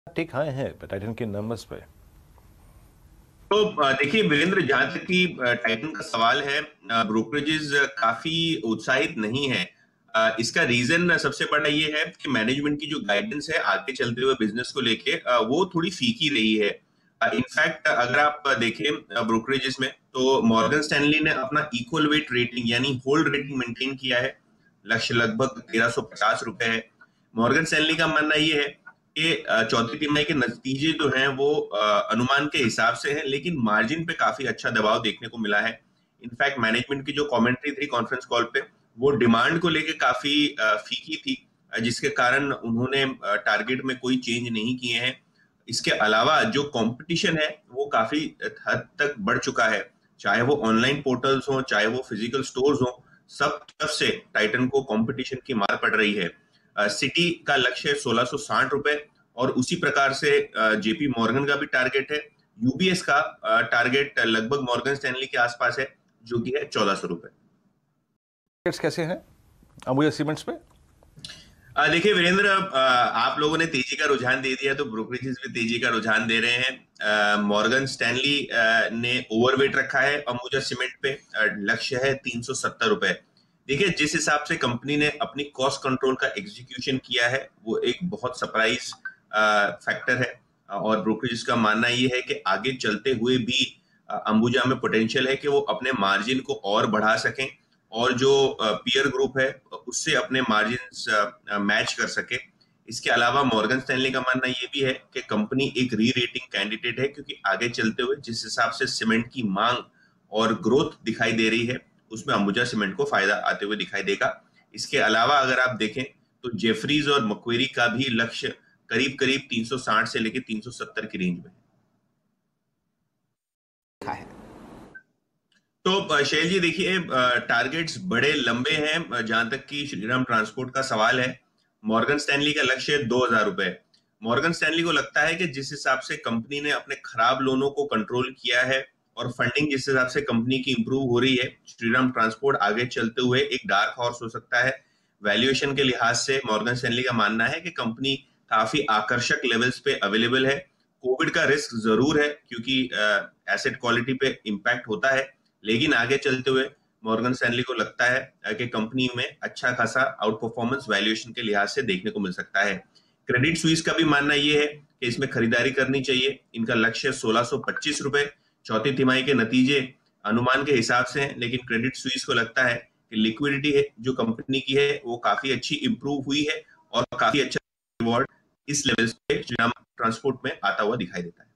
टिक आए हैं टाइटन के नंबर्स पे? तो देखिए वीरेंद्र, जहां तक कि टाइटन का सवाल है, ब्रोकरेजेस काफी उत्साहित नहीं है। इसका रीजन सबसे बड़ा ये है कि मैनेजमेंट की जो गाइडेंस है आगे चलते हुए बिजनेस को लेके, वो थोड़ी फीकी रही है। इनफैक्ट अगर आप देखें ब्रोकरेजेस में, तो मॉर्गन स्टैनली ने अपना इक्वल वेट रेटिंग यानी होल्ड रेटिंग मेंटेन किया है। लक्ष्य लगभग ₹1350 है। मॉर्गन स्टैनली का मानना ये है कि चौथी तिमाही के नतीजे जो हैं वो अनुमान के हिसाब से हैं, लेकिन मार्जिन पे काफी अच्छा दबाव देखने को मिला है। इनफैक्ट मैनेजमेंट की जो कमेंट्री थी कॉन्फ्रेंस कॉल पे, वो डिमांड को लेके काफी फीकी थी, जिसके कारण उन्होंने टारगेट में कोई चेंज नहीं किए हैं। इसके अलावा जो कंपटीशन है वो काफी हद तक बढ़ चुका है, चाहे वो ऑनलाइन पोर्टल्स हो चाहे वो फिजिकल स्टोर्स हो, सब तरफ से टाइटन को कंपटीशन की मार पड़ रही है। सिटी का लक्ष्य है ₹1660, और उसी प्रकार से जेपी मॉर्गन का भी टारगेट है। यूबीएस का टारगेट लगभग मॉर्गन स्टैनली के आसपास है, जो कि है ₹1400। कैसे हैं अंबुजा सीमेंट्स पे? देखिए वीरेंद्र, आप लोगों ने तेजी का रुझान दे दिया तो ब्रोकरेजेस भी तेजी का रुझान दे रहे हैं। मॉर्गन स्टैनली ने ओवरवेट रखा है अंबुजा सीमेंट पे। लक्ष्य है ₹370। देखिए, जिस हिसाब से कंपनी ने अपनी कॉस्ट कंट्रोल का एग्जीक्यूशन किया है, वो एक बहुत सरप्राइज फैक्टर है। और ब्रोकरेजेस का मानना ये है कि आगे चलते हुए भी अंबुजा में पोटेंशियल है कि वो अपने मार्जिन को और बढ़ा सकें, और जो पीयर ग्रुप है उससे अपने मार्जिन मैच कर सके। इसके अलावा मॉर्गन स्टैनली का मानना ये भी है कि कंपनी एक री रेटिंग कैंडिडेट है, क्योंकि आगे चलते हुए जिस हिसाब से सीमेंट की मांग और ग्रोथ दिखाई दे रही है, उसमें अंबुजा सीमेंट को फायदा आते हुए दिखाई देगा। इसके अलावा अगर आप देखें तो जेफरीज और मक्वेरी का भी लक्ष्य करीब करीब 360 से लेकर 370 की रेंज में है। लिखा है। तो शैल जी देखिए, टारगेट्स बड़े लंबे हैं। जहां तक कि श्रीराम ट्रांसपोर्ट का सवाल है, मॉर्गन स्टैनली का लक्ष्य है ₹2000। मॉर्गन स्टैनली को लगता है कि जिस हिसाब से कंपनी ने अपने खराब लोनों को कंट्रोल किया है और फंडिंग जिस हिसाब से कंपनी की इंप्रूव हो रही है, श्रीराम ट्रांसपोर्ट आगे चलते हुए एक डार्क हॉर्स हो सकता है। वैल्यूएशन के लिहाज से मॉर्गन स्टैनली का मानना है कि कंपनी काफी आकर्षक लेवल्स पे अवेलेबल है। कोविड का रिस्क जरूर है, क्योंकि एसेट क्वालिटी पे इम्पैक्ट होता है, लेकिन आगे चलते हुए मॉर्गन स्टैनली को लगता है कि कंपनी में अच्छा खासा आउट परफॉर्मेंस वैल्यूएशन के लिहाज से देखने को मिल सकता है। क्रेडिट स्विस का भी मानना यह है कि इसमें खरीदारी करनी चाहिए। इनका लक्ष्य ₹1625। चौथी तिमाही के नतीजे अनुमान के हिसाब से हैं, लेकिन क्रेडिट स्विस को लगता है कि लिक्विडिटी है जो कंपनी की है वो काफी अच्छी इंप्रूव हुई है, और काफी अच्छा रिवॉर्ड इस लेवल पे श्रीराम ट्रांसपोर्ट में आता हुआ दिखाई देता है।